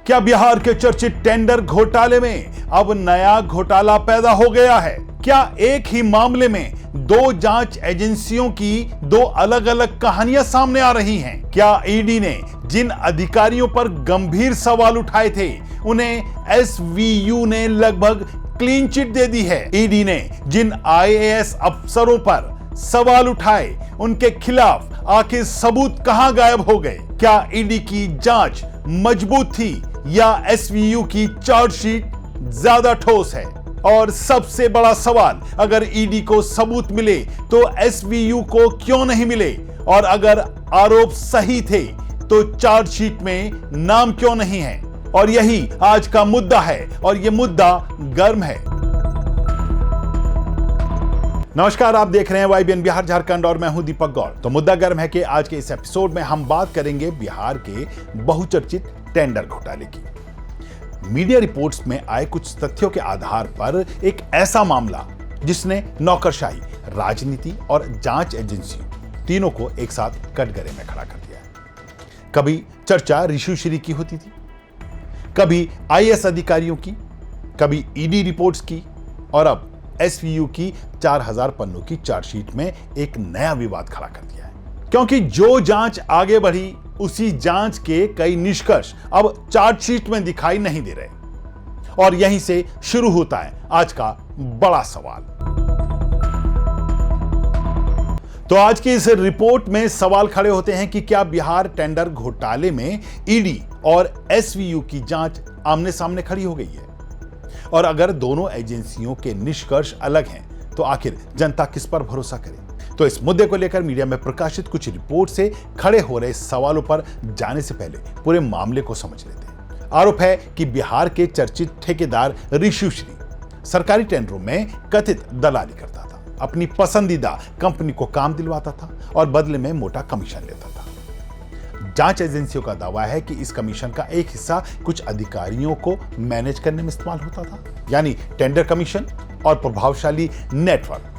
क्या बिहार के चर्चित टेंडर घोटाले में अब नया घोटाला पैदा हो गया है? क्या एक ही मामले में दो जांच एजेंसियों की दो अलग अलग कहानियां सामने आ रही हैं? क्या ईडी ने जिन अधिकारियों पर गंभीर सवाल उठाए थे उन्हें एसवीयू ने लगभग क्लीन चिट दे दी है? ईडी ने जिन आईएएस अफसरों पर सवाल उठाए उनके खिलाफ आखिर सबूत कहां गायब हो गए? क्या ईडी की जांच मजबूत थी या एसवीयू की चार्जशीट ज्यादा ठोस है? और सबसे बड़ा सवाल, अगर ईडी को सबूत मिले तो एसवीयू को क्यों नहीं मिले? और अगर आरोप सही थे तो चार्जशीट में नाम क्यों नहीं है? और यही आज का मुद्दा है और यह मुद्दा गर्म है। नमस्कार, आप देख रहे हैं वाईबीएन बिहार झारखंड और मैं हूं दीपक गौड़। तो मुद्दा गर्म है कि आज के इस एपिसोड में हम बात करेंगे बिहार के बहुचर्चित टेंडर घोटाले की। मीडिया रिपोर्ट्स में आए कुछ तथ्यों के आधार पर एक ऐसा मामला जिसने नौकरशाही, राजनीति और जांच एजेंसियों तीनों को एक साथ कटघरे में खड़ा कर दिया है। कभी चर्चा ऋषिश्री की होती थी, कभी आईएएस अधिकारियों की, कभी ईडी रिपोर्ट्स की और अब एसवीयू की 4000 पन्नों की चार्जशीट में एक नया विवाद खड़ा कर दिया है। क्योंकि जो जांच आगे बढ़ी उसी जांच के कई निष्कर्ष अब चार्जशीट में दिखाई नहीं दे रहे और यहीं से शुरू होता है आज का बड़ा सवाल। तो आज की इस रिपोर्ट में सवाल खड़े होते हैं कि क्या बिहार टेंडर घोटाले में ईडी और एसवीयू की जांच आमने सामने खड़ी हो गई है? और अगर दोनों एजेंसियों के निष्कर्ष अलग हैं तो आखिर जनता किस पर भरोसा करे? तो इस मुद्दे को लेकर मीडिया में प्रकाशित कुछ रिपोर्ट से खड़े हो रहे सवालों पर जाने से पहले पूरे मामले को समझ लेते हैं। आरोप है कि बिहार के चर्चित ठेकेदार ऋषिश्री सरकारी टेंडरों में कथित दलाली करता था, अपनी पसंदीदा कंपनी को काम दिलवाता था और बदले में मोटा कमीशन लेता था। जांच एजेंसियों का दावा है कि इस कमीशन का एक हिस्सा कुछ अधिकारियों को मैनेज करने में इस्तेमाल होता था, यानी टेंडर कमीशन और प्रभावशाली नेटवर्क।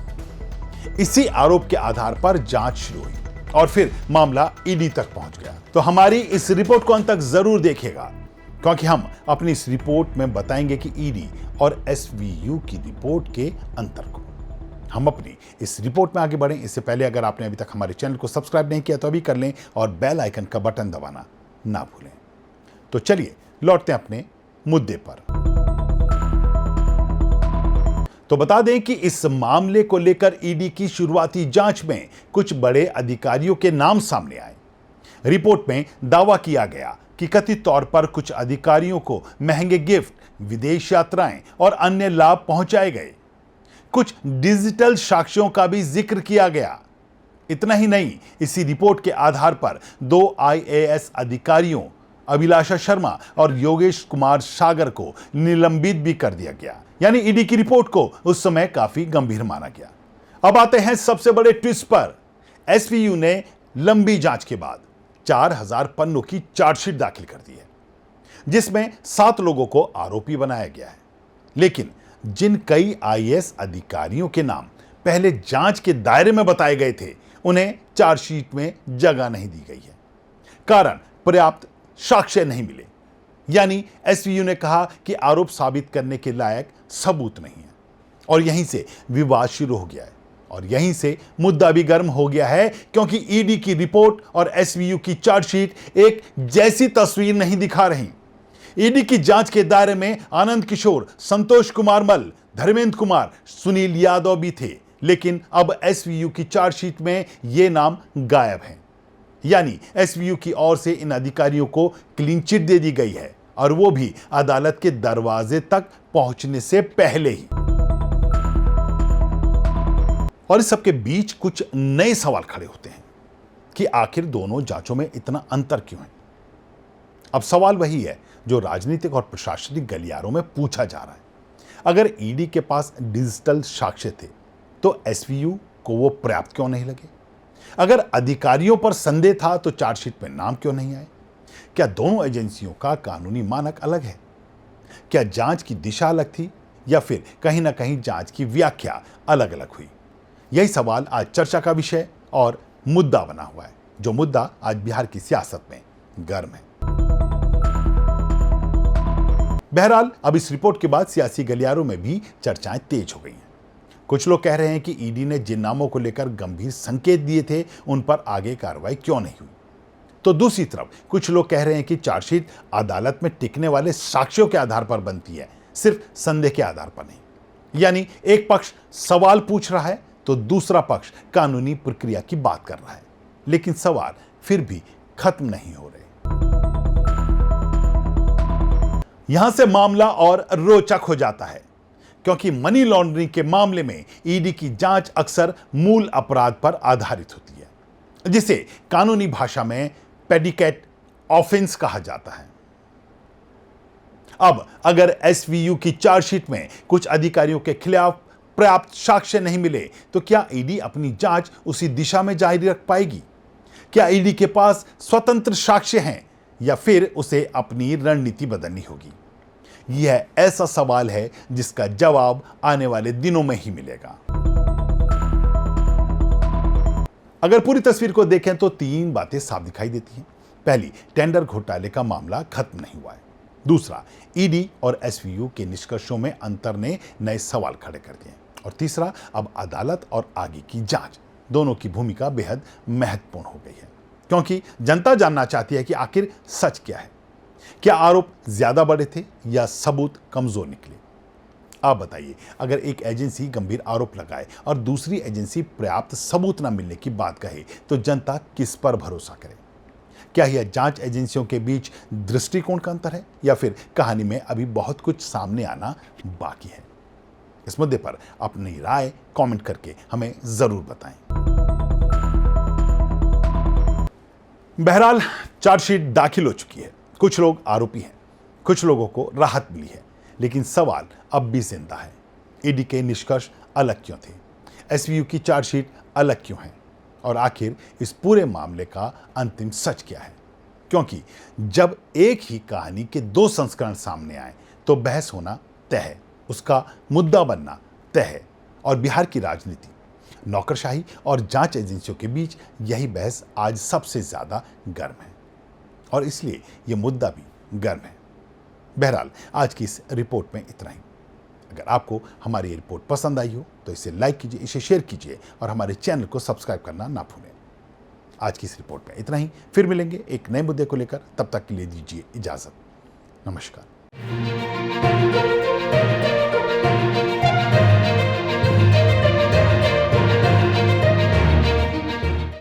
इसी आरोप के आधार पर जांच शुरू हुई और फिर मामला ईडी तक पहुंच गया। तो हमारी इस रिपोर्ट को अंत तक जरूर देखिएगा, क्योंकि हम अपनी इस रिपोर्ट में बताएंगे कि ईडी और एसवीयू की रिपोर्ट के अंतर को। हम अपनी इस रिपोर्ट में आगे बढ़ें इससे पहले अगर आपने अभी तक हमारे चैनल को सब्सक्राइब नहीं किया तो अभी कर लें और बेल आइकन का बटन दबाना ना भूलें। तो चलिए लौटते हैं अपने मुद्दे पर। तो बता दें कि इस मामले को लेकर ईडी की शुरुआती जांच में कुछ बड़े अधिकारियों के नाम सामने आए। रिपोर्ट में दावा किया गया कि कथित तौर पर कुछ अधिकारियों को महंगे गिफ्ट, विदेश यात्राएं और अन्य लाभ पहुंचाए गए। कुछ डिजिटल साक्ष्यों का भी जिक्र किया गया। इतना ही नहीं, इसी रिपोर्ट के आधार पर दो आईएएस अधिकारियों अभिलाषा शर्मा और योगेश कुमार सागर को निलंबित भी कर दिया गया। यानी ईडी की रिपोर्ट को उस समय काफी गंभीर माना गया। अब आते हैं सबसे बड़े ट्विस्ट पर। एसवीयू ने लंबी जांच के बाद 4000 पन्नों की चार्जशीट दाखिल कर दी है, जिसमें 7 लोगों को आरोपी बनाया गया है। लेकिन जिन कई आईएएस अधिकारियों के नाम पहले जांच के दायरे में बताए गए थे उन्हें चार्जशीट में जगह नहीं दी गई है। कारण पर्याप्त साक्ष्य नहीं मिले, यानी एसवीयू ने कहा कि आरोप साबित करने के लायक सबूत नहीं है और यहीं से विवाद शुरू हो गया है। और यहीं से मुद्दा भी गर्म हो गया है, क्योंकि ईडी की रिपोर्ट और एसवीयू की चार्जशीट एक जैसी तस्वीर नहीं दिखा रही। ईडी की जांच के दायरे में आनंद किशोर, संतोष कुमार मल, धर्मेंद्र कुमार, सुनील यादव भी थे, लेकिन अब एसवीयू की चार्जशीट में ये नाम गायब हैं। यानी एसवीयू की ओर से इन अधिकारियों को क्लीन चिट दे दी गई है और वो भी अदालत के दरवाजे तक पहुंचने से पहले ही। और इस सबके बीच कुछ नए सवाल खड़े होते हैं कि आखिर दोनों जांचों में इतना अंतर क्यों है। अब सवाल वही है जो राजनीतिक और प्रशासनिक गलियारों में पूछा जा रहा है। अगर ईडी के पास डिजिटल साक्ष्य थे तो एसवीयू को वो पर्याप्त क्यों नहीं लगे? अगर अधिकारियों पर संदेह था तो चार्जशीट में नाम क्यों नहीं आए? क्या दोनों एजेंसियों का कानूनी मानक अलग है? क्या जांच की दिशा अलग थी या फिर कहीं ना कहीं जांच की व्याख्या अलग अलग हुई? यही सवाल आज चर्चा का विषय और मुद्दा बना हुआ है, जो मुद्दा आज बिहार की सियासत में गर्म है। बहरहाल अब इस रिपोर्ट के बाद सियासी गलियारों में भी चर्चाएं तेज हो गई हैं। कुछ लोग कह रहे हैं कि ईडी ने जिन नामों को लेकर गंभीर संकेत दिए थे उन पर आगे कार्रवाई क्यों नहीं हुई। तो दूसरी तरफ कुछ लोग कह रहे हैं कि चार्जशीट अदालत में टिकने वाले साक्ष्यों के आधार पर बनती है, सिर्फ संदेह के आधार पर नहीं। यानी एक पक्ष सवाल पूछ रहा है तो दूसरा पक्ष कानूनी प्रक्रिया की बात कर रहा है, लेकिन सवाल फिर भी खत्म नहीं हो रहे। यहां से मामला और रोचक हो जाता है, क्योंकि मनी लॉन्ड्रिंग के मामले में ईडी की जांच अक्सर मूल अपराध पर आधारित होती है, जिसे कानूनी भाषा में प्रेडिकेट ऑफेंस कहा जाता है। अब अगर एसवीयू की चार्जशीट में कुछ अधिकारियों के खिलाफ पर्याप्त साक्ष्य नहीं मिले तो क्या ईडी अपनी जांच उसी दिशा में जारी रख पाएगी? क्या ईडी के पास स्वतंत्र साक्ष्य हैं या फिर उसे अपनी रणनीति बदलनी होगी? यह ऐसा सवाल है जिसका जवाब आने वाले दिनों में ही मिलेगा। अगर पूरी तस्वीर को देखें तो तीन बातें साफ दिखाई देती हैं। पहली, टेंडर घोटाले का मामला खत्म नहीं हुआ है। दूसरा, ईडी और एसवीयू के निष्कर्षों में अंतर ने नए सवाल खड़े कर दिए। और तीसरा, अब अदालत और आगे की जांच दोनों की भूमिका बेहद महत्वपूर्ण हो गई है, क्योंकि जनता जानना चाहती है कि आखिर सच क्या है। क्या आरोप ज्यादा बड़े थे या सबूत कमजोर निकले? आप बताइए, अगर एक एजेंसी गंभीर आरोप लगाए और दूसरी एजेंसी पर्याप्त सबूत न मिलने की बात कहे तो जनता किस पर भरोसा करे? क्या यह जांच एजेंसियों के बीच दृष्टिकोण का अंतर है या फिर कहानी में अभी बहुत कुछ सामने आना बाकी है? इस मुद्दे पर अपनी राय कमेंट करके हमें जरूर बताएं। बहरहाल चार्जशीट दाखिल हो चुकी है। कुछ लोग आरोपी हैं, कुछ लोगों को राहत मिली है, लेकिन सवाल अब भी जिंदा है। ईडी के निष्कर्ष अलग क्यों थे? एसवीयू की चार्जशीट अलग क्यों है? और आखिर इस पूरे मामले का अंतिम सच क्या है? क्योंकि जब एक ही कहानी के दो संस्करण सामने आए तो बहस होना तय है, उसका मुद्दा बनना तय है। और बिहार की राजनीति, नौकरशाही और जांच एजेंसियों के बीच यही बहस आज सबसे ज्यादा गर्म है, और इसलिए यह मुद्दा भी गर्म है। बहरहाल आज की इस रिपोर्ट में इतना ही। अगर आपको हमारी ये रिपोर्ट पसंद आई हो तो इसे लाइक कीजिए, इसे शेयर कीजिए और हमारे चैनल को सब्सक्राइब करना ना भूलें। आज की इस रिपोर्ट में इतना ही। फिर मिलेंगे एक नए मुद्दे को लेकर। तब तक के लिए दीजिए इजाजत। नमस्कार।